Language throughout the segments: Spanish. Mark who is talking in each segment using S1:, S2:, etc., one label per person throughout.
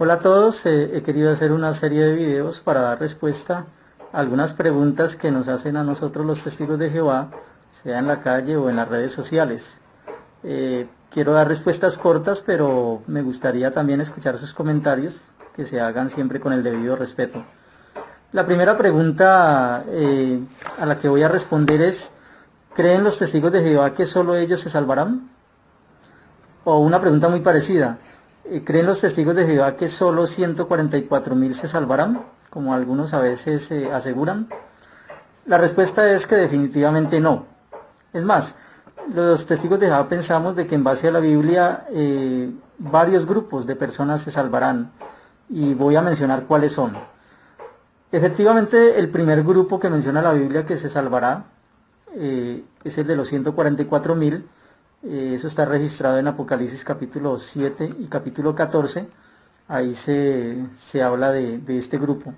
S1: Hola a todos, he querido hacer una serie de videos para dar respuesta a algunas preguntas que nos hacen a nosotros los testigos de Jehová, sea en la calle o en las redes sociales. Quiero dar respuestas cortas, pero me gustaría también escuchar sus comentarios, que se hagan siempre con el debido respeto. La primera pregunta a la que voy a responder es: ¿creen los testigos de Jehová que solo ellos se salvarán? O una pregunta muy parecida: ¿creen los testigos de Jehová que solo 144.000 se salvarán, como algunos a veces aseguran? La respuesta es que definitivamente no. Es más, los testigos de Jehová pensamos de que en base a la Biblia varios grupos de personas se salvarán, y voy a mencionar cuáles son. Efectivamente, el primer grupo que menciona la Biblia que se salvará es el de los 144.000. Eso está registrado en Apocalipsis capítulo 7 y capítulo 14. Ahí se habla de este grupo.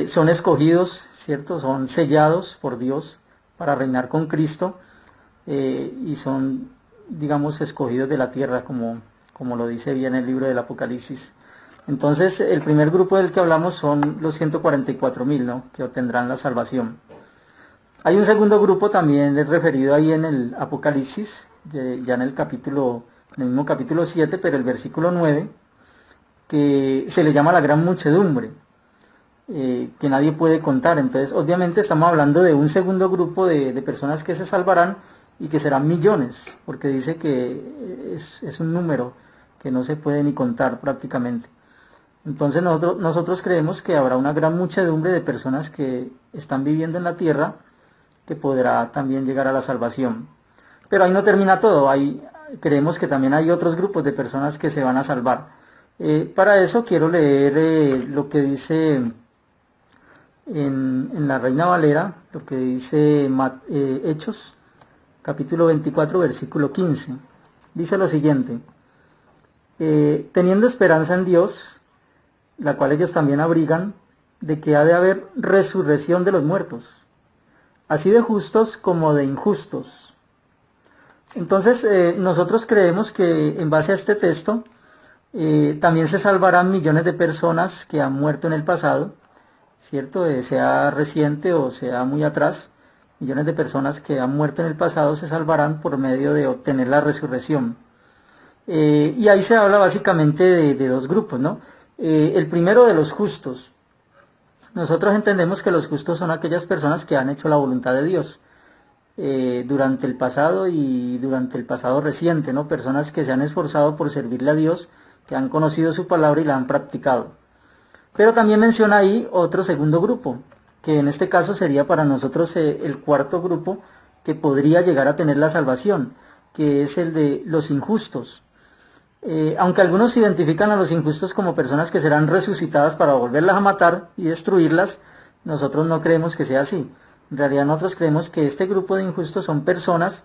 S1: Son escogidos, ¿cierto? Son sellados por Dios para reinar con Cristo, y son, digamos, escogidos de la tierra, como lo dice bien el libro del Apocalipsis. Entonces, el primer grupo del que hablamos son los 144.000, ¿no?, que obtendrán la salvación. Hay un segundo grupo también referido ahí en el Apocalipsis, ya en el mismo capítulo 7, pero el versículo 9, que se le llama la gran muchedumbre, que nadie puede contar. Entonces, obviamente estamos hablando de un segundo grupo de personas que se salvarán y que serán millones, porque dice que es un número que no se puede ni contar prácticamente. Entonces nosotros creemos que habrá una gran muchedumbre de personas que están viviendo en la tierra, que podrá también llegar a la salvación. Pero ahí no termina todo. Creemos que también hay otros grupos de personas que se van a salvar. Para eso quiero leer lo que dice en la Reina Valera, lo que dice Hechos, capítulo 24, versículo 15. Dice lo siguiente: teniendo esperanza en Dios, la cual ellos también abrigan, de que ha de haber resurrección de los muertos, así de justos como de injustos. Entonces, nosotros creemos que en base a este texto, también se salvarán millones de personas que han muerto en el pasado, ¿cierto? Sea reciente o sea muy atrás, millones de personas que han muerto en el pasado se salvarán por medio de obtener la resurrección. Y ahí se habla básicamente de dos grupos, ¿no? El primero, de los justos. Nosotros entendemos que los justos son aquellas personas que han hecho la voluntad de Dios durante el pasado y durante el pasado reciente, ¿no? Personas que se han esforzado por servirle a Dios, que han conocido su palabra y la han practicado. Pero también menciona ahí otro segundo grupo, que en este caso sería para nosotros el cuarto grupo que podría llegar a tener la salvación, que es el de los injustos. Aunque algunos identifican a los injustos como personas que serán resucitadas para volverlas a matar y destruirlas, nosotros no creemos que sea así. En realidad nosotros creemos que este grupo de injustos son personas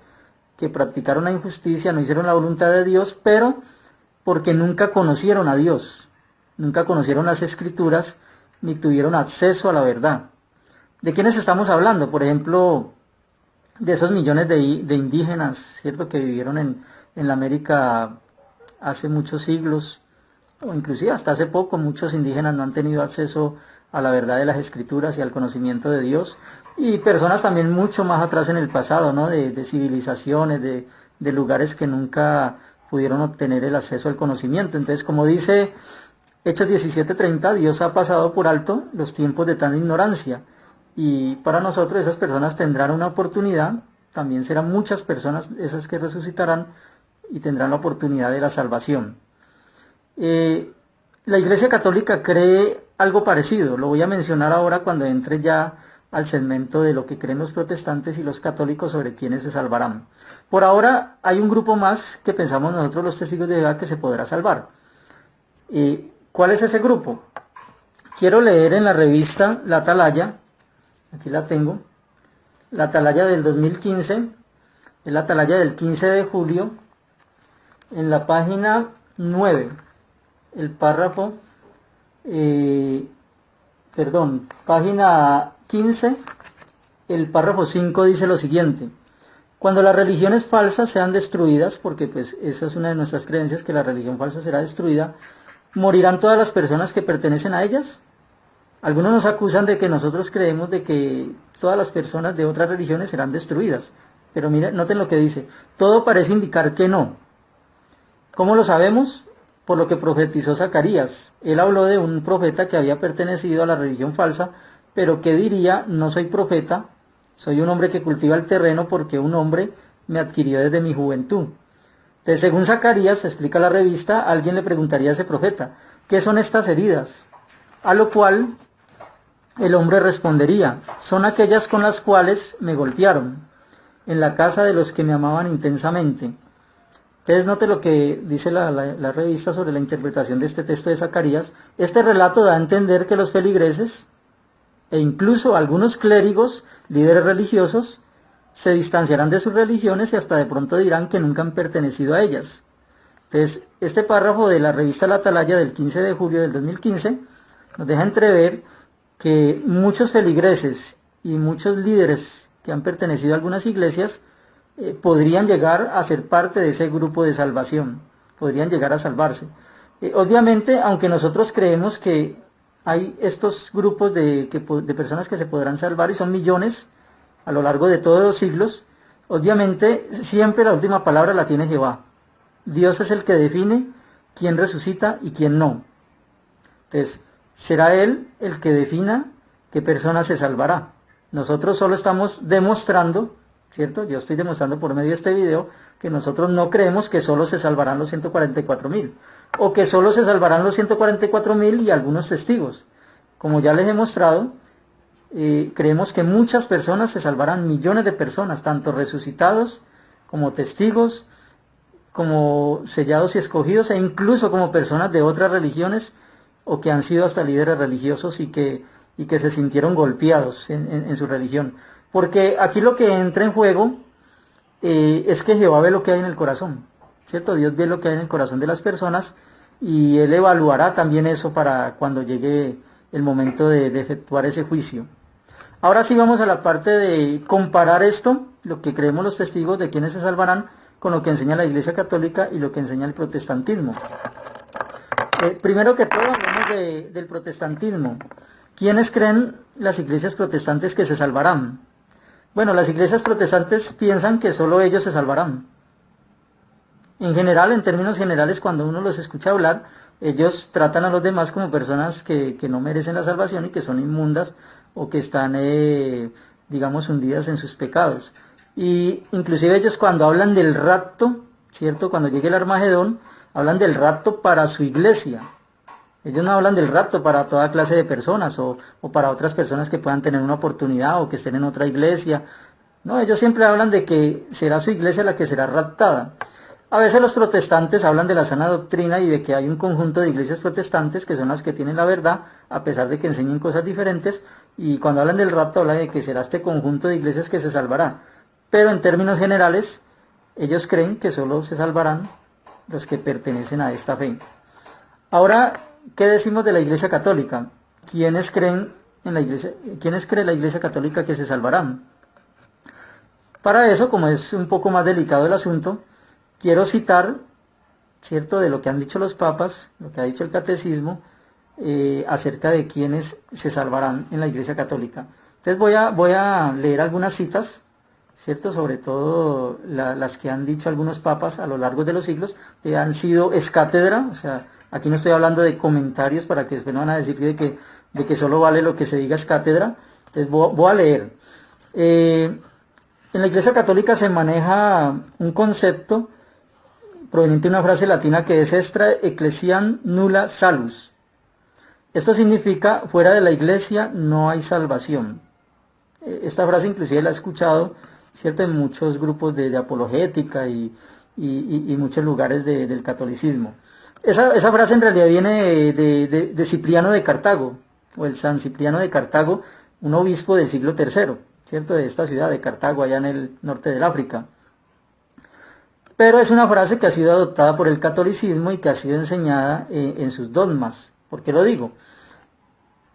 S1: que practicaron la injusticia, no hicieron la voluntad de Dios, pero porque nunca conocieron a Dios, nunca conocieron las Escrituras, ni tuvieron acceso a la verdad. ¿De quiénes estamos hablando? Por ejemplo, de esos millones de indígenas, ¿cierto?, que vivieron en la América hace muchos siglos, o inclusive hasta hace poco. Muchos indígenas no han tenido acceso a la verdad de las Escrituras y al conocimiento de Dios, y personas también mucho más atrás en el pasado, ¿no?, de civilizaciones, de lugares que nunca pudieron obtener el acceso al conocimiento. Entonces, como dice Hechos 17:30, Dios ha pasado por alto los tiempos de tan ignorancia, y para nosotros esas personas tendrán una oportunidad. También serán muchas personas esas que resucitarán y tendrán la oportunidad de la salvación. La Iglesia Católica cree algo parecido. Lo voy a mencionar ahora cuando entre ya al segmento de lo que creen los protestantes y los católicos sobre quienes se salvarán. Por ahora hay un grupo más que pensamos nosotros los testigos de Jehová que se podrá salvar. ¿Cuál es ese grupo? Quiero leer en la revista La Atalaya, aquí la tengo, La Atalaya del 2015, es la Atalaya del 15 de julio, en la página 9, el párrafo, página 15, el párrafo 5 dice lo siguiente: cuando las religiones falsas sean destruidas, porque pues esa es una de nuestras creencias, que la religión falsa será destruida, ¿morirán todas las personas que pertenecen a ellas? Algunos nos acusan de que nosotros creemos de que todas las personas de otras religiones serán destruidas. Pero miren, noten lo que dice. Todo parece indicar que no. ¿Cómo lo sabemos? Por lo que profetizó Zacarías. Él habló de un profeta que había pertenecido a la religión falsa, pero que diría: no soy profeta, soy un hombre que cultiva el terreno porque un hombre me adquirió desde mi juventud. Entonces, según Zacarías, explica la revista, alguien le preguntaría a ese profeta: ¿qué son estas heridas? A lo cual el hombre respondería: son aquellas con las cuales me golpearon en la casa de los que me amaban intensamente. Entonces note lo que dice la revista sobre la interpretación de este texto de Zacarías. Este relato da a entender que los feligreses e incluso algunos clérigos, líderes religiosos, se distanciarán de sus religiones y hasta de pronto dirán que nunca han pertenecido a ellas. Entonces, este párrafo de la revista La Atalaya del 15 de julio del 2015 nos deja entrever que muchos feligreses y muchos líderes que han pertenecido a algunas iglesias podrían llegar a ser parte de ese grupo de salvación, podrían llegar a salvarse. Obviamente, aunque nosotros creemos que hay estos grupos de personas que se podrán salvar y son millones a lo largo de todos los siglos, obviamente siempre la última palabra la tiene Jehová. Dios es el que define quién resucita y quién no. Entonces, será Él el que defina qué persona se salvará. Nosotros solo estamos demostrando, ¿cierto? Yo estoy demostrando por medio de este video que nosotros no creemos que solo se salvarán los 144,000 o que solo se salvarán los 144,000 y algunos testigos. Como ya les he mostrado, creemos que muchas personas se salvarán, millones de personas, tanto resucitados como testigos, como sellados y escogidos, e incluso como personas de otras religiones o que han sido hasta líderes religiosos y que se sintieron golpeados en su religión. Porque aquí lo que entra en juego es que Jehová ve lo que hay en el corazón, ¿cierto? Dios ve lo que hay en el corazón de las personas y Él evaluará también eso para cuando llegue el momento de efectuar ese juicio. Ahora sí vamos a la parte de comparar esto, lo que creemos los testigos de quienes se salvarán, con lo que enseña la Iglesia Católica y lo que enseña el protestantismo. Primero que todo hablemos del protestantismo. ¿Quiénes creen las iglesias protestantes que se salvarán? Bueno, las iglesias protestantes piensan que solo ellos se salvarán. En general, en términos generales, cuando uno los escucha hablar, ellos tratan a los demás como personas que no merecen la salvación y que son inmundas o que están, digamos, hundidas en sus pecados. Y inclusive ellos cuando hablan del rapto, ¿cierto? Cuando llegue el Armagedón, hablan del rapto para su iglesia. Ellos no hablan del rapto para toda clase de personas o para otras personas que puedan tener una oportunidad o que estén en otra iglesia. No, ellos siempre hablan de que será su iglesia la que será raptada. A veces los protestantes hablan de la sana doctrina y de que hay un conjunto de iglesias protestantes que son las que tienen la verdad, a pesar de que enseñen cosas diferentes, y cuando hablan del rapto hablan de que será este conjunto de iglesias que se salvará. Pero en términos generales, ellos creen que solo se salvarán los que pertenecen a esta fe. Ahora, ¿qué decimos de la Iglesia Católica? ¿Quiénes creen en la Iglesia? ¿Quiénes cree la Iglesia Católica que se salvarán? Para eso, como es un poco más delicado el asunto, quiero citar, ¿cierto?, de lo que han dicho los papas, lo que ha dicho el catecismo, acerca de quiénes se salvarán en la Iglesia Católica. Entonces voy a leer algunas citas, ¿cierto?, sobre todo las que han dicho algunos papas a lo largo de los siglos, que han sido ex cátedra, o sea, aquí no estoy hablando de comentarios para que después no van a decir de que solo vale lo que se diga ex cátedra. Entonces voy a leer. En la Iglesia Católica se maneja un concepto proveniente de una frase latina que es extra ecclesiam nulla salus. Esto significa, fuera de la Iglesia no hay salvación. Esta frase inclusive la he escuchado, ¿cierto?, en muchos grupos de apologética y muchos lugares del catolicismo. Esa frase en realidad viene de Cipriano de Cartago, o el San Cipriano de Cartago, un obispo del siglo III, ¿cierto?, de esta ciudad de Cartago, allá en el norte del África. Pero es una frase que ha sido adoptada por el catolicismo y que ha sido enseñada en sus dogmas. ¿Por qué lo digo?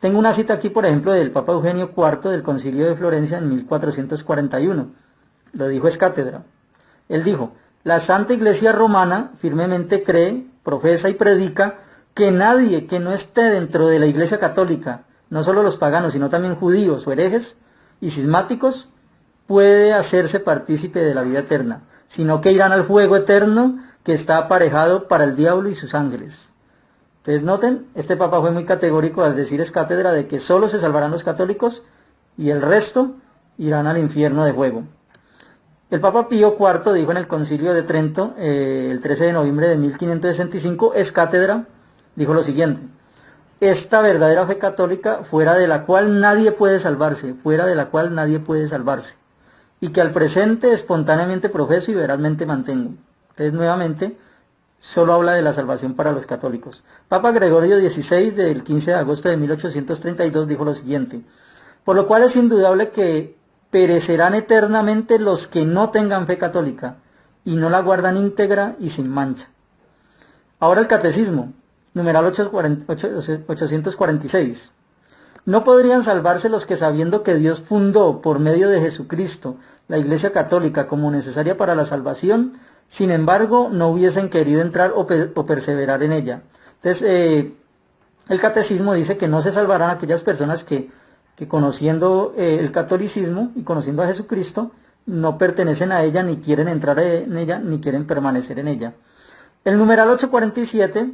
S1: Tengo una cita aquí, por ejemplo, del Papa Eugenio IV del Concilio de Florencia en 1441. Lo dijo ex cátedra. Él dijo: la Santa Iglesia Romana firmemente cree, profesa y predica que nadie que no esté dentro de la Iglesia Católica, no solo los paganos, sino también judíos o herejes y cismáticos, puede hacerse partícipe de la vida eterna, sino que irán al fuego eterno que está aparejado para el diablo y sus ángeles. Entonces noten, este Papa fue muy categórico al decir es cátedra de que solo se salvarán los católicos y el resto irán al infierno de fuego. El Papa Pío IV dijo en el Concilio de Trento, el 13 de noviembre de 1565, es cátedra, dijo lo siguiente: esta verdadera fe católica, fuera de la cual nadie puede salvarse, y que al presente espontáneamente profeso y verazmente mantengo. Entonces, nuevamente, solo habla de la salvación para los católicos. Papa Gregorio XVI, del 15 de agosto de 1832, dijo lo siguiente: por lo cual es indudable que perecerán eternamente los que no tengan fe católica y no la guardan íntegra y sin mancha. Ahora el catecismo, numeral 846. No podrían salvarse los que, sabiendo que Dios fundó por medio de Jesucristo la Iglesia Católica como necesaria para la salvación, sin embargo no hubiesen querido entrar o perseverar en ella. Entonces el catecismo dice que no se salvarán aquellas personas que conociendo el catolicismo y conociendo a Jesucristo no pertenecen a ella, ni quieren entrar en ella, ni quieren permanecer en ella. El numeral 847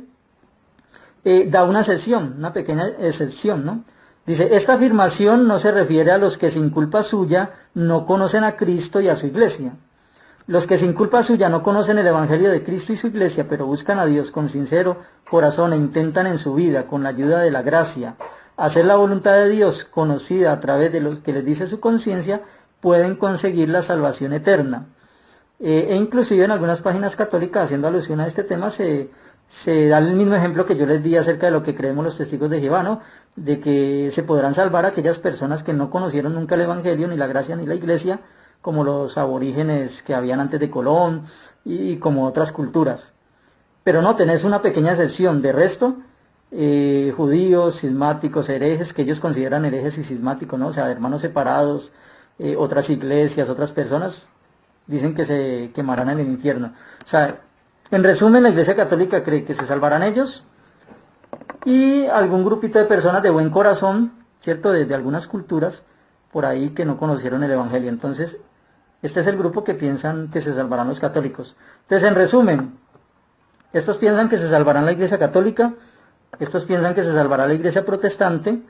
S1: da una excepción, una pequeña excepción, ¿no? Dice, esta afirmación no se refiere a los que sin culpa suya no conocen a Cristo y a su iglesia. Los que sin culpa suya no conocen el Evangelio de Cristo y su iglesia, pero buscan a Dios con sincero corazón e intentan en su vida, con la ayuda de la gracia, hacer la voluntad de Dios conocida a través de lo que les dice su conciencia, pueden conseguir la salvación eterna. E inclusive en algunas páginas católicas, haciendo alusión a este tema, se da el mismo ejemplo que yo les di acerca de lo que creemos los testigos de Jehová, ¿no? De que se podrán salvar aquellas personas que no conocieron nunca el Evangelio, ni la gracia, ni la iglesia, como los aborígenes que habían antes de Colón y como otras culturas. Pero no, tenés una pequeña excepción. De resto, judíos, cismáticos, herejes, que ellos consideran herejes y cismáticos, ¿no? O sea, hermanos separados, otras iglesias, otras personas, dicen que se quemarán en el infierno. O sea, en resumen, la Iglesia Católica cree que se salvarán ellos y algún grupito de personas de buen corazón, ¿cierto? Desde algunas culturas por ahí que no conocieron el Evangelio. Entonces, este es el grupo que piensan que se salvarán los católicos. Entonces, en resumen, estos piensan que se salvarán la Iglesia Católica, estos piensan que se salvará la Iglesia Protestante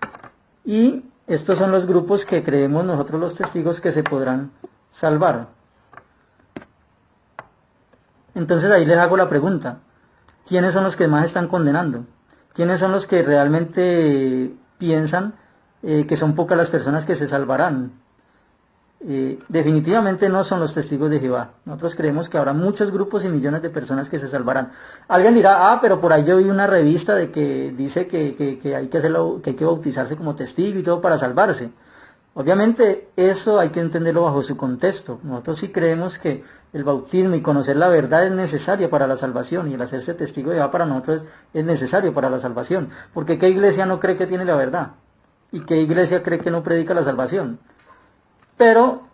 S1: y estos son los grupos que creemos nosotros los testigos que se podrán salvar. Entonces ahí les hago la pregunta: ¿quiénes son los que más están condenando? ¿Quiénes son los que realmente piensan que son pocas las personas que se salvarán? Definitivamente no son los testigos de Jehová. Nosotros creemos que habrá muchos grupos y millones de personas que se salvarán. Alguien dirá, pero por ahí yo vi una revista de que dice que hay que hacerlo, que hay que bautizarse como testigo y todo para salvarse. Obviamente eso hay que entenderlo bajo su contexto. Nosotros sí creemos que el bautismo y conocer la verdad es necesaria para la salvación, y el hacerse testigo de Jehová para nosotros es necesario para la salvación. Porque ¿qué iglesia no cree que tiene la verdad? ¿Y qué iglesia cree que no predica la salvación? Pero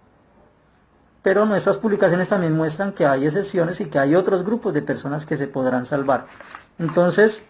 S1: nuestras publicaciones también muestran que hay excepciones y que hay otros grupos de personas que se podrán salvar. Entonces,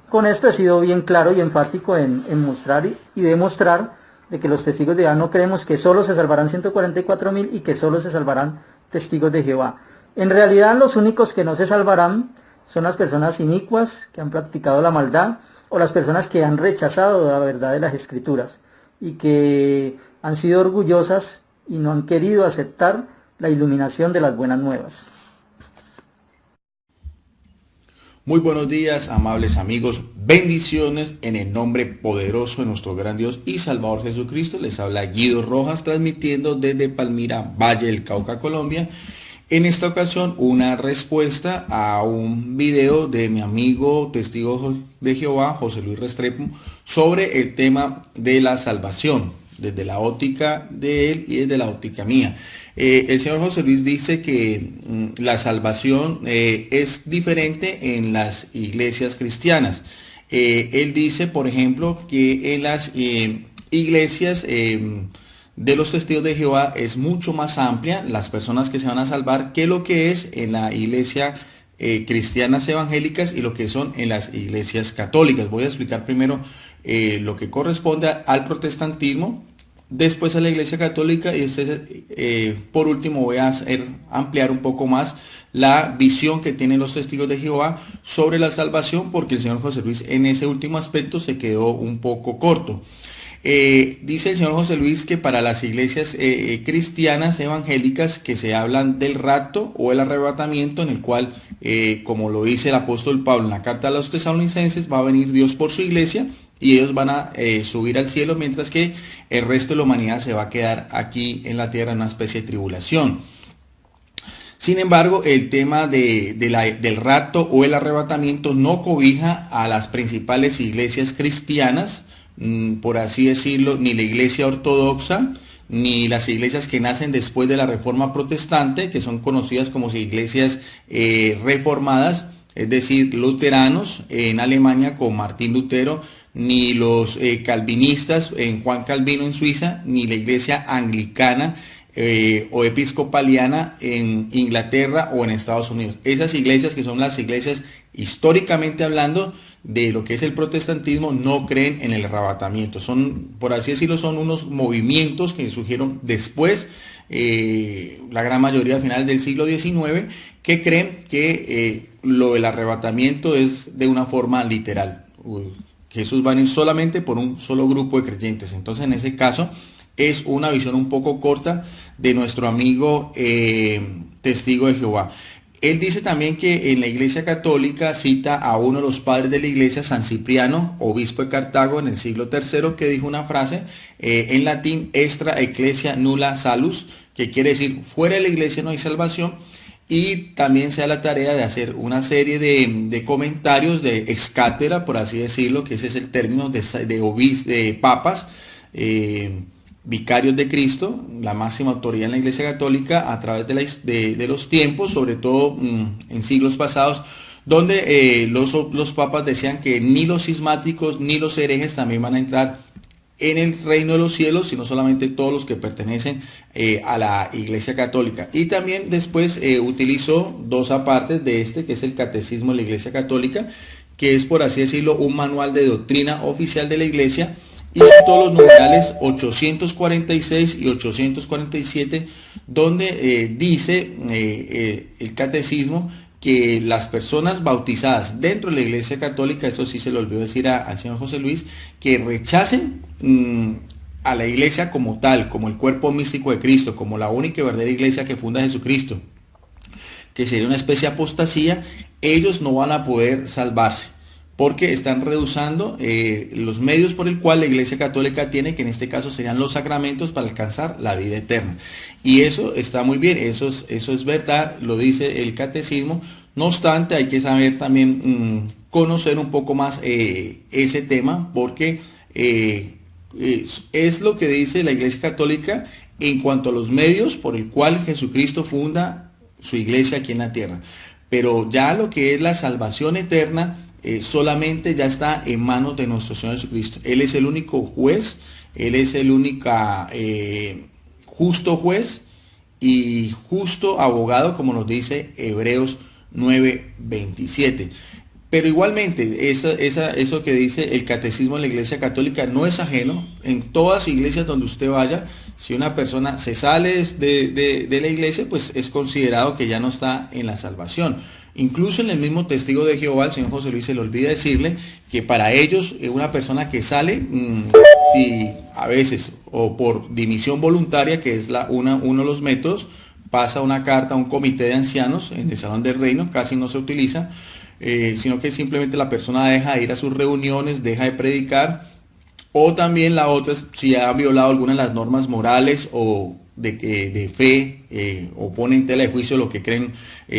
S1: con esto he sido bien claro y enfático en mostrar y demostrar de que los testigos de Jehová no creemos que solo se salvarán 144.000 y que solo se salvarán testigos de Jehová. En realidad los únicos que no se salvarán son las personas inicuas que han practicado la maldad o las personas que han rechazado la verdad de las Escrituras y que han sido orgullosas y no han querido aceptar la iluminación de las buenas nuevas.
S2: Muy buenos días, amables amigos, bendiciones en el nombre poderoso de nuestro gran Dios y Salvador Jesucristo. Les habla Guido Rojas, transmitiendo desde Palmira, Valle del Cauca, Colombia. En esta ocasión, una respuesta a un video de mi amigo testigo de Jehová, José Luis Restrepo, sobre el tema de la salvación, desde la óptica de él y desde la óptica mía. El señor José Luis dice que la salvación es diferente en las iglesias cristianas. Él dice, por ejemplo, que en las iglesias de los testigos de Jehová es mucho más amplia las personas que se van a salvar que lo que es en la iglesia cristianas evangélicas y lo que son en las iglesias católicas. Voy a explicar primero lo que corresponde al protestantismo, después a la iglesia católica y por último voy a ampliar un poco más la visión que tienen los testigos de Jehová sobre la salvación, porque el señor José Luis en ese último aspecto se quedó un poco corto. Dice el señor José Luis que para las iglesias cristianas evangélicas que se hablan del rapto o el arrebatamiento, en el cual, como lo dice el apóstol Pablo en la carta a los tesalonicenses, va a venir Dios por su iglesia y ellos van a subir al cielo, mientras que el resto de la humanidad se va a quedar aquí en la tierra en una especie de tribulación. Sin embargo, el tema del rapto o el arrebatamiento no cobija a las principales iglesias cristianas, por así decirlo, ni la iglesia ortodoxa, ni las iglesias que nacen después de la Reforma Protestante, que son conocidas como iglesias reformadas, es decir, luteranos en Alemania con Martín Lutero, ni los calvinistas en Juan Calvino en Suiza, ni la iglesia anglicana o episcopaliana en Inglaterra o en Estados Unidos. Esas iglesias, que son las iglesias históricamente hablando de lo que es el protestantismo, no creen en el arrebatamiento. Son, por así decirlo, son unos movimientos que surgieron después, la gran mayoría a final del siglo XIX, que creen que lo del arrebatamiento es de una forma literal. Jesús va a venir solamente por un solo grupo de creyentes. Entonces, en ese caso, es una visión un poco corta de nuestro amigo testigo de Jehová. Él dice también que en la iglesia católica cita a uno de los padres de la iglesia, San Cipriano, obispo de Cartago en el siglo III, que dijo una frase en latín: extra ecclesia nulla salus, que quiere decir fuera de la iglesia no hay salvación. Y también se da la tarea de hacer una serie de comentarios de ex cátedra, por así decirlo, que ese es el término de papas, vicarios de Cristo, la máxima autoridad en la iglesia católica a través de los tiempos, sobre todo en siglos pasados, donde los papas decían que ni los cismáticos ni los herejes también van a entrar en el reino de los cielos, sino solamente todos los que pertenecen a la iglesia católica. Y también después utilizó dos apartes de que es el catecismo de la iglesia católica, que es, por así decirlo, un manual de doctrina oficial de la iglesia, y citó los numerales 846 y 847, donde dice el catecismo que las personas bautizadas dentro de la iglesia católica, eso sí se le olvidó decir al señor José Luis, que rechacen a la iglesia como tal, como el cuerpo místico de Cristo, como la única y verdadera iglesia que funda Jesucristo, que sería una especie de apostasía, ellos no van a poder salvarse, porque están rehusando los medios por el cual la iglesia católica tiene, que en este caso serían los sacramentos para alcanzar la vida eterna. Y eso está muy bien, eso es verdad, lo dice el catecismo. No obstante, hay que saber también conocer un poco más ese tema, porque es lo que dice la iglesia católica en cuanto a los medios por el cual Jesucristo funda su iglesia aquí en la tierra. Pero ya lo que es la salvación eterna, solamente ya está en manos de nuestro Señor Jesucristo. Él es el único juez, Él es el único justo juez y justo abogado, como nos dice Hebreos 9:27. Pero igualmente, eso que dice el catecismo de la iglesia católica no es ajeno. En todas iglesias donde usted vaya, si una persona se sale de la iglesia, pues es considerado que ya no está en la salvación. Incluso en el mismo testigo de Jehová, el señor José Luis se le olvida decirle que para ellos una persona que sale, si a veces o por dimisión voluntaria, que es uno de los métodos, pasa una carta a un comité de ancianos en el Salón del Reino, casi no se utiliza, sino que simplemente la persona deja de ir a sus reuniones, deja de predicar, o también la otra es si ha violado alguna de las normas morales o de fe, o pone en tela de juicio lo que creen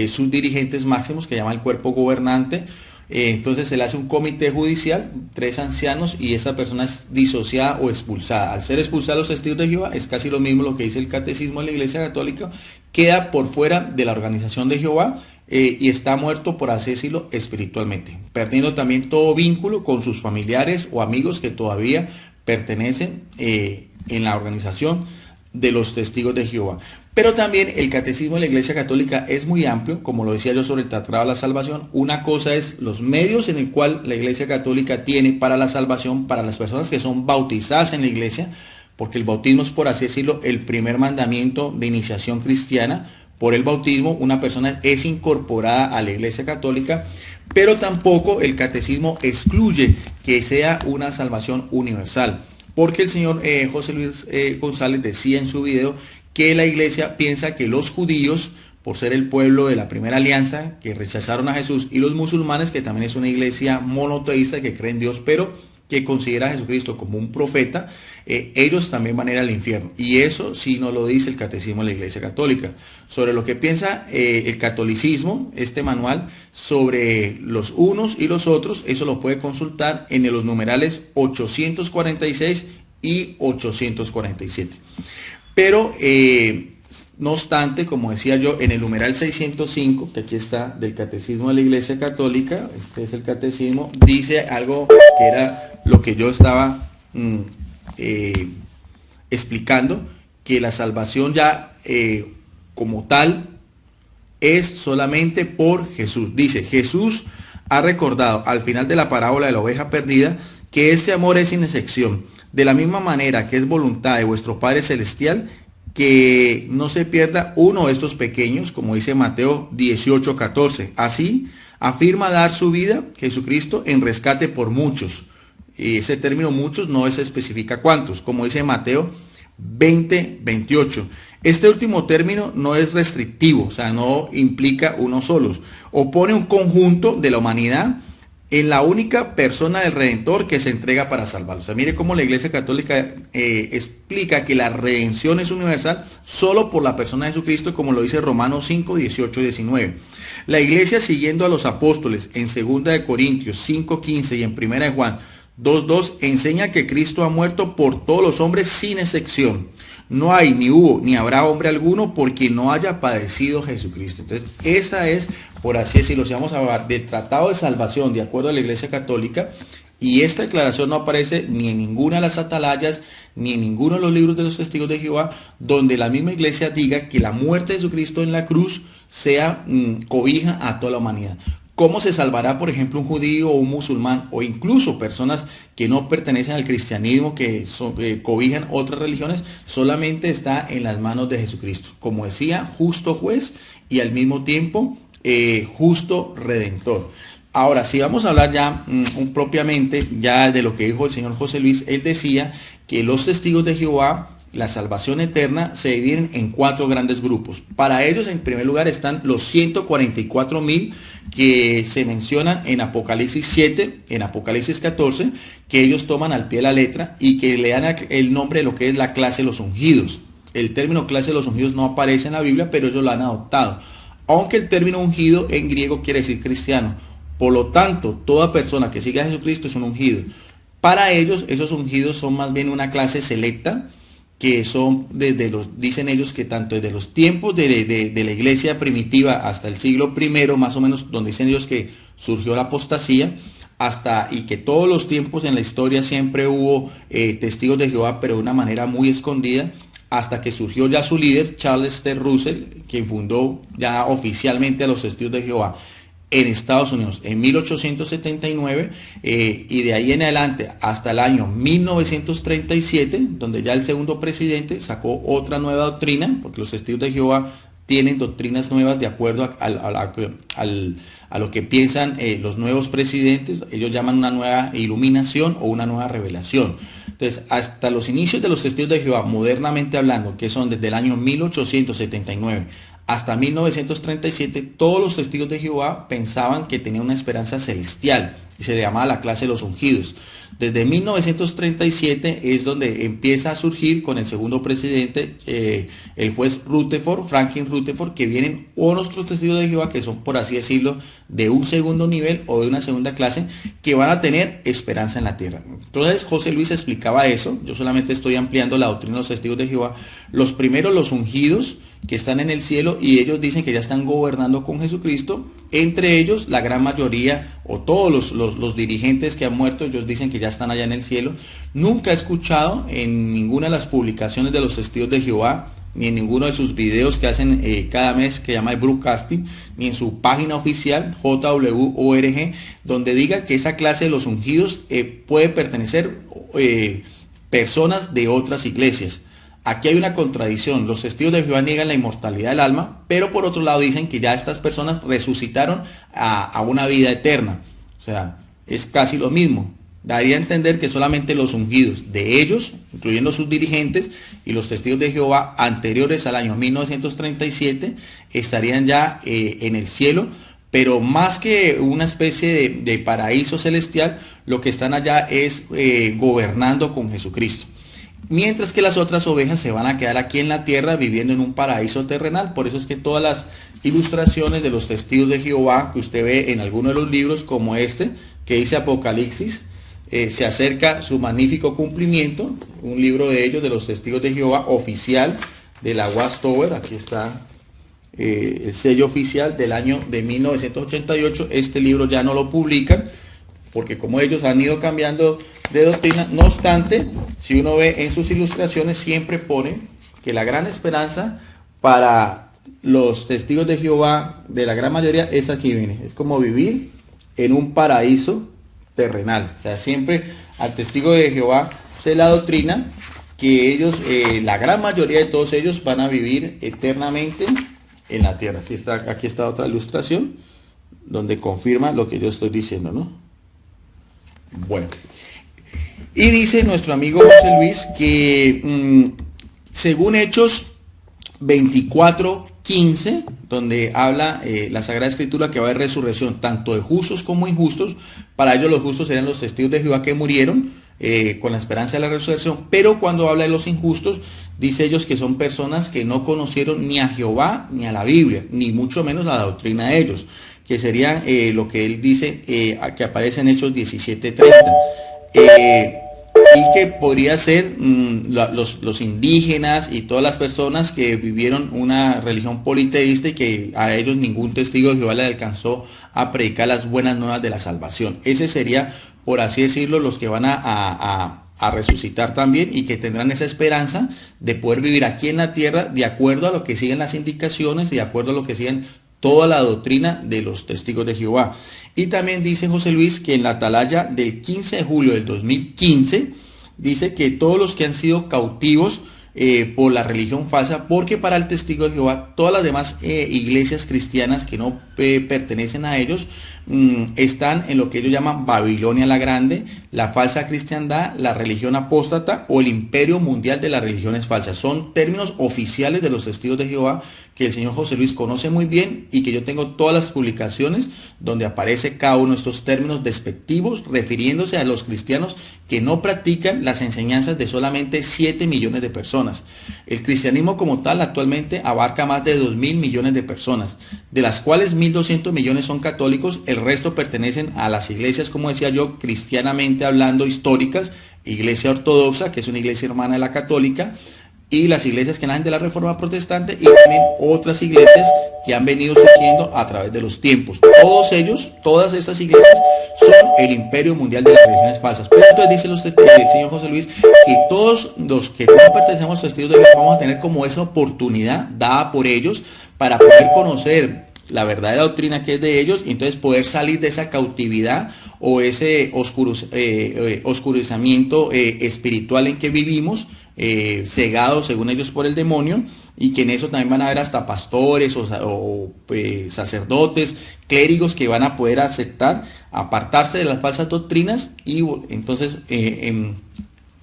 S2: sus dirigentes máximos, que llama el cuerpo gobernante. Entonces se le hace un comité judicial, 3 ancianos, y esa persona es disociada o expulsada. Al ser expulsada los testigos de Jehová, es casi lo mismo lo que dice el catecismo de la iglesia católica, queda por fuera de la organización de Jehová, y está muerto, por así decirlo, espiritualmente, perdiendo también todo vínculo con sus familiares o amigos que todavía pertenecen en la organización de los testigos de Jehová. Pero también el catecismo de la Iglesia Católica es muy amplio, como lo decía yo sobre el Tratado de la Salvación. Una cosa es los medios en el cual la Iglesia Católica tiene para la salvación, para las personas que son bautizadas en la Iglesia, porque el bautismo es, por así decirlo, el primer mandamiento de iniciación cristiana. Por el bautismo una persona es incorporada a la Iglesia Católica, pero tampoco el catecismo excluye que sea una salvación universal, porque el señor José Luis González decía en su video que la Iglesia piensa que los judíos, por ser el pueblo de la primera alianza, que rechazaron a Jesús, y los musulmanes, que también es una iglesia monoteísta que cree en Dios, pero que considera a Jesucristo como un profeta, ellos también van a ir al infierno. Y eso sí no lo dice el catecismo de la Iglesia Católica. Sobre lo que piensa el catolicismo, este manual, sobre los unos y los otros, eso lo puede consultar en los numerales 846 y 847. Pero, no obstante, como decía yo, en el numeral 605, que aquí está, del Catecismo de la Iglesia Católica, este es el catecismo, dice algo que era lo que yo estaba explicando, que la salvación ya como tal es solamente por Jesús. Dice, Jesús ha recordado al final de la parábola de la oveja perdida que este amor es sin excepción. De la misma manera que es voluntad de vuestro Padre Celestial que no se pierda uno de estos pequeños, como dice Mateo 18:14. Así afirma dar su vida Jesucristo en rescate por muchos. Y ese término muchos no se especifica cuántos, como dice Mateo 20:28. Este último término no es restrictivo, o sea, no implica unos solos. Opone un conjunto de la humanidad en la única persona del Redentor que se entrega para salvarlos. O sea, mire cómo la Iglesia Católica explica que la redención es universal solo por la persona de Jesucristo, como lo dice Romanos 5:18-19. La Iglesia, siguiendo a los apóstoles en 2 de Corintios 5:15 y en 1 de Juan 2:2, enseña que Cristo ha muerto por todos los hombres sin excepción. No hay, ni hubo, ni habrá hombre alguno por quien no haya padecido Jesucristo. Entonces, esa es, por así decirlo, si vamos a hablar del tratado de salvación de acuerdo a la Iglesia Católica, y esta declaración no aparece ni en ninguna de las atalayas, ni en ninguno de los libros de los testigos de Jehová, donde la misma Iglesia diga que la muerte de Jesucristo en la cruz sea cobija a toda la humanidad. ¿Cómo se salvará, por ejemplo, un judío o un musulmán, o incluso personas que no pertenecen al cristianismo, que cobijan otras religiones? Solamente está en las manos de Jesucristo. Como decía, justo juez y al mismo tiempo justo redentor. Ahora, si vamos a hablar ya propiamente ya de lo que dijo el señor José Luis, él decía que los testigos de Jehová, la salvación eterna, se dividen en 4 grandes grupos. Para ellos, en primer lugar, están los 144,000 que se mencionan en Apocalipsis 7, en Apocalipsis 14, que ellos toman al pie de la letra y que le dan el nombre de lo que es la clase de los ungidos. El término clase de los ungidos no aparece en la Biblia, pero ellos lo han adoptado. Aunque el término ungido en griego quiere decir cristiano. Por lo tanto, toda persona que siga a Jesucristo es un ungido. Para ellos, esos ungidos son más bien una clase selecta, que son dicen ellos que tanto desde los tiempos de la iglesia primitiva hasta el siglo I, más o menos, donde dicen ellos que surgió la apostasía, y que todos los tiempos en la historia siempre hubo testigos de Jehová, pero de una manera muy escondida, hasta que surgió ya su líder, Charles T. Russell, quien fundó ya oficialmente a los testigos de Jehová en Estados Unidos en 1879, y de ahí en adelante hasta el año 1937, donde ya el segundo presidente sacó otra nueva doctrina, porque los testigos de Jehová tienen doctrinas nuevas de acuerdo a lo que piensan los nuevos presidentes. Ellos llaman una nueva iluminación o una nueva revelación. Entonces, hasta los inicios de los testigos de Jehová, modernamente hablando, que son desde el año 1879 hasta 1937, todos los testigos de Jehová pensaban que tenían una esperanza celestial y se le llamaba la clase de los ungidos. Desde 1937 es donde empieza a surgir con el segundo presidente, el juez Rutherford, Franklin Rutherford, que vienen otros testigos de Jehová que son, por así decirlo, de un segundo nivel o de una segunda clase, que van a tener esperanza en la tierra. Entonces José Luis explicaba eso. Yo solamente estoy ampliando la doctrina de los testigos de Jehová. Los primeros, los ungidos, que están en el cielo, y ellos dicen que ya están gobernando con Jesucristo. Entre ellos, la gran mayoría o todos los dirigentes que han muerto, ellos dicen que ya están allá en el cielo. Nunca he escuchado en ninguna de las publicaciones de los testigos de Jehová ni en ninguno de sus videos que hacen cada mes, que llama el broadcasting, ni en su página oficial JWORG, donde diga que esa clase de los ungidos puede pertenecer personas de otras iglesias. Aquí hay una contradicción. Los testigos de Jehová niegan la inmortalidad del alma, pero por otro lado dicen que ya estas personas resucitaron a una vida eterna. O sea, es casi lo mismo. Daría a entender que solamente los ungidos de ellos, incluyendo sus dirigentes y los testigos de Jehová anteriores al año 1937, estarían ya en el cielo, pero más que una especie de paraíso celestial, lo que están allá es gobernando con Jesucristo. Mientras que las otras ovejas se van a quedar aquí en la tierra viviendo en un paraíso terrenal. Por eso es que todas las ilustraciones de los testigos de Jehová que usted ve en alguno de los libros, como este, que dice Apocalipsis, se acerca su magnífico cumplimiento. Un libro de ellos, de los testigos de Jehová, oficial de la Watchtower. Aquí está el sello oficial del año de 1988. Este libro ya no lo publican, porque como ellos han ido cambiando de doctrina. No obstante, si uno ve en sus ilustraciones, siempre pone que la gran esperanza para los testigos de Jehová, de la gran mayoría, es aquí, viene. Es como vivir en un paraíso terrenal. O sea, siempre al testigo de Jehová se la doctrina que ellos, la gran mayoría de todos ellos, van a vivir eternamente en la tierra. Aquí está otra ilustración donde confirma lo que yo estoy diciendo, ¿no? Bueno, y dice nuestro amigo José Luis que según Hechos 24:15, donde habla la Sagrada Escritura que va a haber resurrección tanto de justos como injustos. Para ellos los justos serían los testigos de Jehová que murieron con la esperanza de la resurrección, pero cuando habla de los injustos, dice ellos que son personas que no conocieron ni a Jehová ni a la Biblia, ni mucho menos a la doctrina de ellos, que sería lo que él dice que aparece en Hechos 17:30. Y que podría ser los indígenas y todas las personas que vivieron una religión politeísta y que a ellos ningún testigo de Jehová le alcanzó a predicar las buenas nuevas de la salvación. Ese sería, por así decirlo, los que van a resucitar también y que tendrán esa esperanza de poder vivir aquí en la tierra de acuerdo a lo que siguen las indicaciones y de acuerdo a lo que siguen toda la doctrina de los testigos de Jehová. Y también dice José Luis que en la atalaya del 15 de julio del 2015 dice que todos los que han sido cautivos por la religión falsa, porque para el testigo de Jehová todas las demás iglesias cristianas que no pertenecen a ellos están en lo que ellos llaman Babilonia la Grande, la falsa cristiandad, la religión apóstata o el imperio mundial de las religiones falsas. Son términos oficiales de los testigos de Jehová que el señor José Luis conoce muy bien y que yo tengo todas las publicaciones donde aparece cada uno de estos términos despectivos refiriéndose a los cristianos que no practican las enseñanzas de solamente 7 millones de personas. El cristianismo como tal actualmente abarca más de 2.000 millones de personas, de las cuales 1.200 millones son católicos, el resto pertenecen a las iglesias, como decía yo, cristianamente hablando, históricas, iglesia ortodoxa, que es una iglesia hermana de la católica, y las iglesias que nacen de la Reforma Protestante y también otras iglesias que han venido surgiendo a través de los tiempos. Todos ellos, todas estas iglesias son el imperio mundial de las religiones falsas. Pero entonces dice el señor José Luis que todos los que no pertenecemos a los testigos de Jehová vamos a tener como esa oportunidad dada por ellos para poder conocer la verdadera doctrina que es de ellos y entonces poder salir de esa cautividad o ese oscurecimiento espiritual en que vivimos, cegados según ellos por el demonio, y que en eso también van a haber hasta pastores o sacerdotes, clérigos que van a poder aceptar, apartarse de las falsas doctrinas y entonces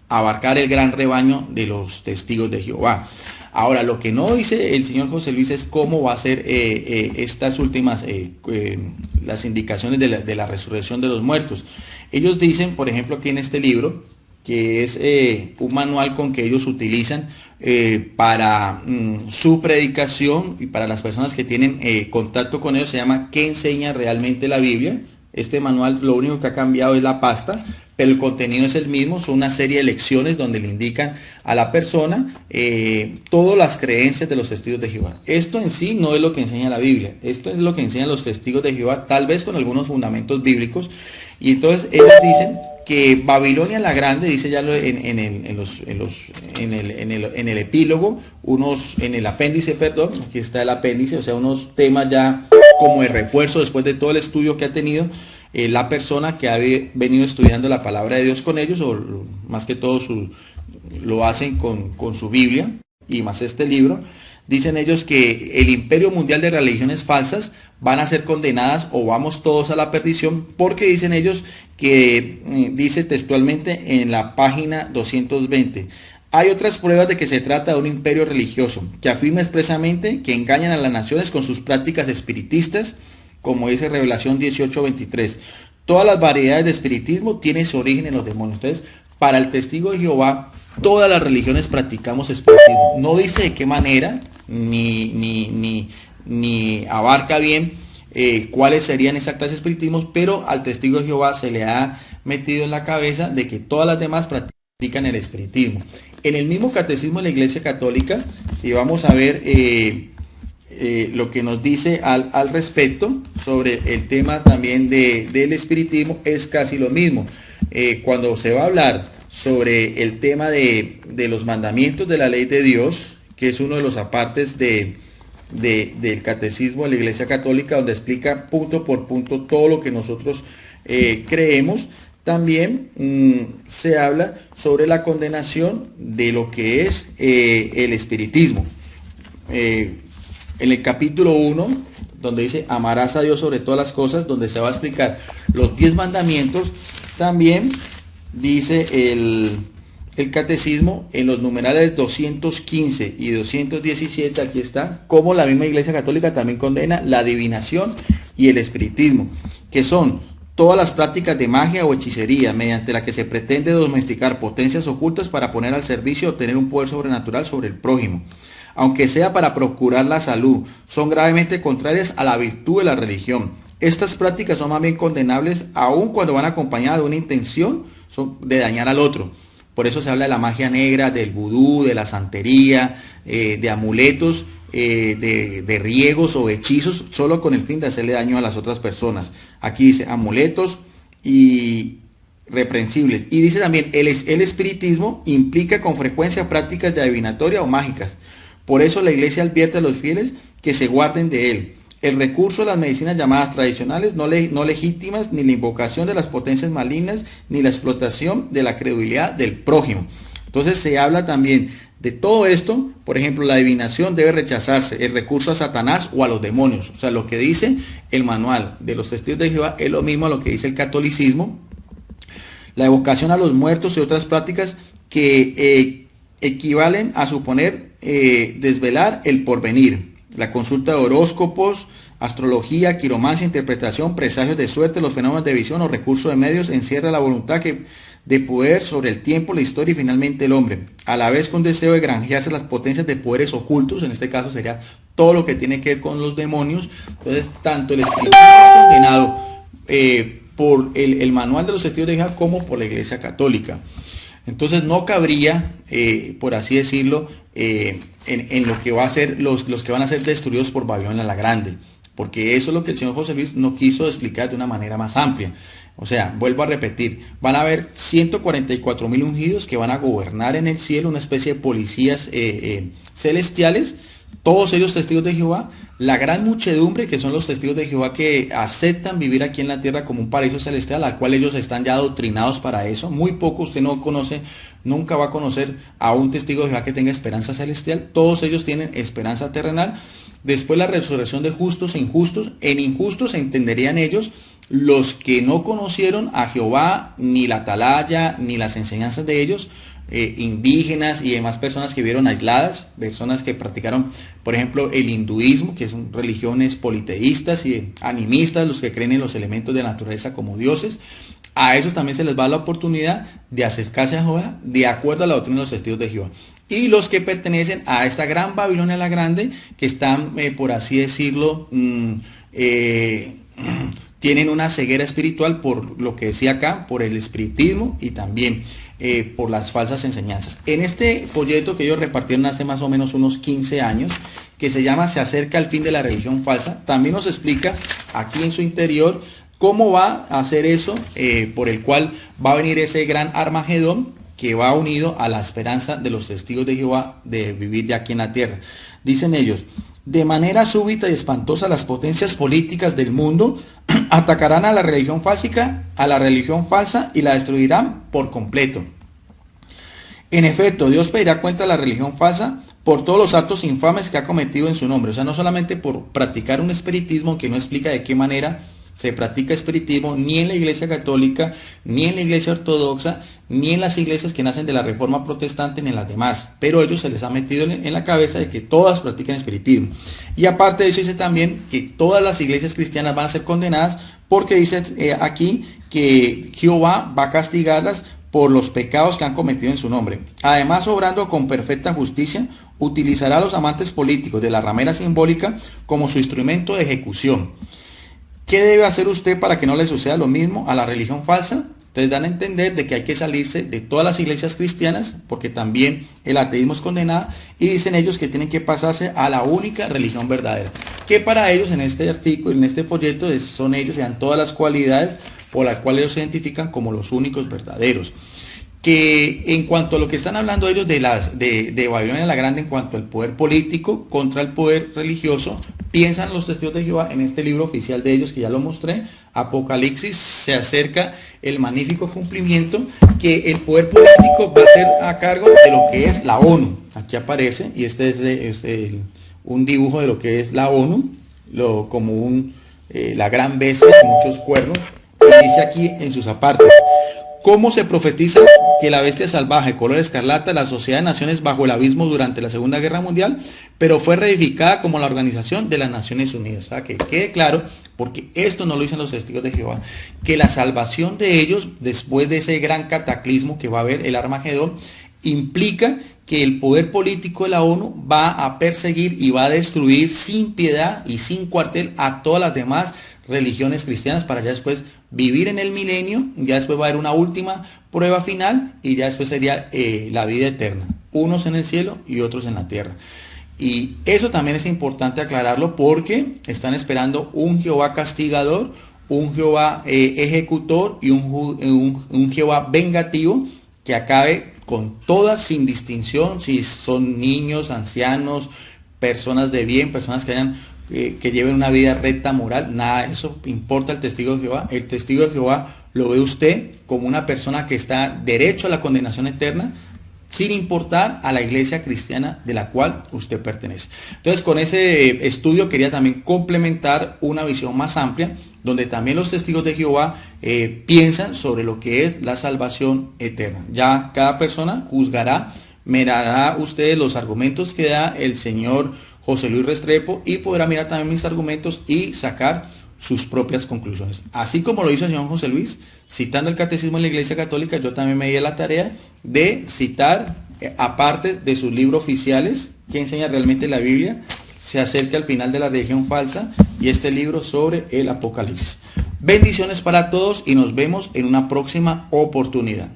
S2: abarcar el gran rebaño de los testigos de Jehová. Ahora, lo que no dice el señor José Luis es cómo va a ser estas últimas, las indicaciones de la resurrección de los muertos. Ellos dicen, por ejemplo, aquí en este libro, que es un manual con que ellos utilizan para su predicación y para las personas que tienen contacto con ellos, se llama ¿Qué enseña realmente la Biblia? Este manual lo único que ha cambiado es la pasta, pero el contenido es el mismo. Son una serie de lecciones donde le indican a la persona todas las creencias de los testigos de Jehová. Esto en sí no es lo que enseña la Biblia, esto es lo que enseñan los testigos de Jehová, tal vez con algunos fundamentos bíblicos. Y entonces ellos dicen que Babilonia la Grande, dice ya en el epílogo, en el apéndice, perdón, aquí está el apéndice, o sea, unos temas ya como de refuerzo después de todo el estudio que ha tenido la persona que ha venido estudiando la palabra de Dios con ellos, o más que todo lo hacen con su Biblia y más este libro. Dicen ellos que el imperio mundial de religiones falsas van a ser condenadas o vamos todos a la perdición, porque dicen ellos que, dice textualmente en la página 220, hay otras pruebas de que se trata de un imperio religioso, que afirma expresamente que engañan a las naciones con sus prácticas espiritistas, como dice Revelación 18:23. Todas las variedades de espiritismo tienen su origen en los demonios. Entonces, para el testigo de Jehová, todas las religiones practicamos espiritismo. No dice de qué manera, ni abarca bien cuáles serían esas clases de espiritismos, pero al testigo de Jehová se le ha metido en la cabeza de que todas las demás practican el espiritismo. En el mismo catecismo de la Iglesia Católica, si vamos a ver lo que nos dice al respecto sobre el tema también del espiritismo, es casi lo mismo. Cuando se va a hablar sobre el tema de los mandamientos de la ley de Dios, que es uno de los apartes del catecismo de la Iglesia Católica, donde explica punto por punto todo lo que nosotros creemos, también se habla sobre la condenación de lo que es el espiritismo. En el capítulo 1, donde dice amarás a Dios sobre todas las cosas, donde se va a explicar los 10 mandamientos, también dice el catecismo en los numerales 215 y 217, aquí está, como la misma Iglesia Católica también condena la adivinación y el espiritismo, que son todas las prácticas de magia o hechicería mediante la que se pretende domesticar potencias ocultas para poner al servicio o tener un poder sobrenatural sobre el prójimo, aunque sea para procurar la salud, son gravemente contrarias a la virtud de la religión. Estas prácticas son más bien condenables aun cuando van acompañadas de una intención de dañar al otro. Por eso se habla de la magia negra, del vudú, de la santería, de amuletos, de riegos o hechizos, solo con el fin de hacerle daño a las otras personas. Aquí dice amuletos y reprensibles. Y dice también, el espiritismo implica con frecuencia prácticas de adivinatoria o mágicas. Por eso la Iglesia advierte a los fieles que se guarden de él. El recurso a las medicinas llamadas tradicionales, no legítimas, ni la invocación de las potencias malignas, ni la explotación de la credulidad del prójimo. Entonces se habla también de todo esto. Por ejemplo, la adivinación debe rechazarse, el recurso a Satanás o a los demonios. O sea, lo que dice el manual de los testigos de Jehová es lo mismo a lo que dice el catolicismo. La evocación a los muertos y otras prácticas que equivalen a suponer desvelar el porvenir. La consulta de horóscopos, astrología, quiromancia, interpretación, presagios de suerte, los fenómenos de visión o recursos de medios encierra la voluntad de poder sobre el tiempo, la historia y finalmente el hombre, a la vez con deseo de granjearse las potencias de poderes ocultos. En este caso sería todo lo que tiene que ver con los demonios. Entonces, tanto el espíritu es condenado por el manual de los testigos de Jehová como por la Iglesia Católica. Entonces no cabría, por así decirlo, en lo que va a ser los que van a ser destruidos por Babilonia la Grande, porque eso es lo que el señor José Luis no quiso explicar de una manera más amplia. O sea, vuelvo a repetir, van a haber 144,000 ungidos que van a gobernar en el cielo, una especie de policías celestiales, todos ellos testigos de Jehová, la gran muchedumbre que son los testigos de Jehová que aceptan vivir aquí en la tierra como un paraíso celestial, al cual ellos están ya adoctrinados para eso. Muy poco, usted no conoce, nunca va a conocer a un testigo de Jehová que tenga esperanza celestial. Todos ellos tienen esperanza terrenal. Después la resurrección de justos e injustos. En injustos entenderían ellos los que no conocieron a Jehová, ni la atalaya, ni las enseñanzas de ellos, indígenas y demás personas que vivieron aisladas, personas que practicaron, por ejemplo, el hinduismo, que son religiones politeístas y animistas, los que creen en los elementos de la naturaleza como dioses. A esos también se les va la oportunidad de acercarse a Jehová de acuerdo a la doctrina de los testigos de Jehová. Y los que pertenecen a esta gran Babilonia la Grande, que están, por así decirlo, tienen una ceguera espiritual por lo que decía acá, por el espiritismo y también por las falsas enseñanzas. En este folleto que ellos repartieron hace más o menos unos 15 años, que se llama Se acerca al fin de la religión falsa, también nos explica aquí en su interior ¿Cómo va a hacer eso? Por el cual va a venir ese gran Armagedón que va unido a la esperanza de los testigos de Jehová de vivir de aquí en la tierra. Dicen ellos: de manera súbita y espantosa las potencias políticas del mundo atacarán a la religión falsa y la destruirán por completo. En efecto, Dios pedirá cuenta a la religión falsa por todos los actos infames que ha cometido en su nombre. O sea, no solamente por practicar un espiritismo que no explica de qué manera se practica espiritismo, ni en la Iglesia Católica, ni en la Iglesia Ortodoxa, ni en las iglesias que nacen de la Reforma Protestante, ni en las demás. Pero ellos se les ha metido en la cabeza de que todas practican espiritismo. Y aparte de eso dice también que todas las iglesias cristianas van a ser condenadas, porque dice aquí que Jehová va a castigarlas por los pecados que han cometido en su nombre. Además, obrando con perfecta justicia, utilizará a los amantes políticos de la ramera simbólica como su instrumento de ejecución. ¿Qué debe hacer usted para que no le suceda lo mismo a la religión falsa? Entonces dan a entender de que hay que salirse de todas las iglesias cristianas, porque también el ateísmo es condenado, y dicen ellos que tienen que pasarse a la única religión verdadera, que para ellos en este artículo, en este folleto, son ellos, sean todas las cualidades por las cuales ellos se identifican como los únicos verdaderos. Que en cuanto a lo que están hablando ellos de Babilonia la Grande, en cuanto al poder político contra el poder religioso, piensan los testigos de Jehová en este libro oficial de ellos, que ya lo mostré, Apocalipsis, se acerca el magnífico cumplimiento que el poder político va a ser a cargo de lo que es la ONU. Aquí aparece, y este es un dibujo de lo que es la ONU, como la gran bestia de muchos cuernos, y dice aquí en sus apartes: ¿cómo se profetiza que la bestia salvaje, color escarlata, la sociedad de naciones bajo el abismo durante la Segunda Guerra Mundial, pero fue reedificada como la Organización de las Naciones Unidas? O sea, que quede claro, porque esto no lo dicen los testigos de Jehová, que la salvación de ellos, después de ese gran cataclismo que va a haber, el Armagedón, implica que el poder político de la ONU va a perseguir y va a destruir sin piedad y sin cuartel a todas las demás religiones cristianas, para ya después vivir en el milenio. Ya después va a haber una última prueba final, y ya después sería la vida eterna, unos en el cielo y otros en la tierra. Y eso también es importante aclararlo, porque están esperando un Jehová castigador, un Jehová ejecutor y un Jehová vengativo, que acabe con todas, sin distinción, si son niños, ancianos, personas de bien, personas que lleven una vida recta, moral. Nada de eso importa al testigo de Jehová. El testigo de Jehová lo ve usted como una persona que está derecho a la condenación eterna, sin importar a la iglesia cristiana de la cual usted pertenece. Entonces, con ese estudio quería también complementar una visión más amplia, donde también los testigos de Jehová piensan sobre lo que es la salvación eterna. Ya cada persona juzgará, mirará ustedes los argumentos que da el señor José Luis Restrepo, y podrá mirar también mis argumentos y sacar sus propias conclusiones. Así como lo hizo el señor José Luis, citando el catecismo de la Iglesia Católica, yo también me di a la tarea de citar, aparte de sus libros oficiales, que enseña realmente la Biblia, se acerca al final de la religión falsa, y este libro sobre el Apocalipsis. Bendiciones para todos, y nos vemos en una próxima oportunidad.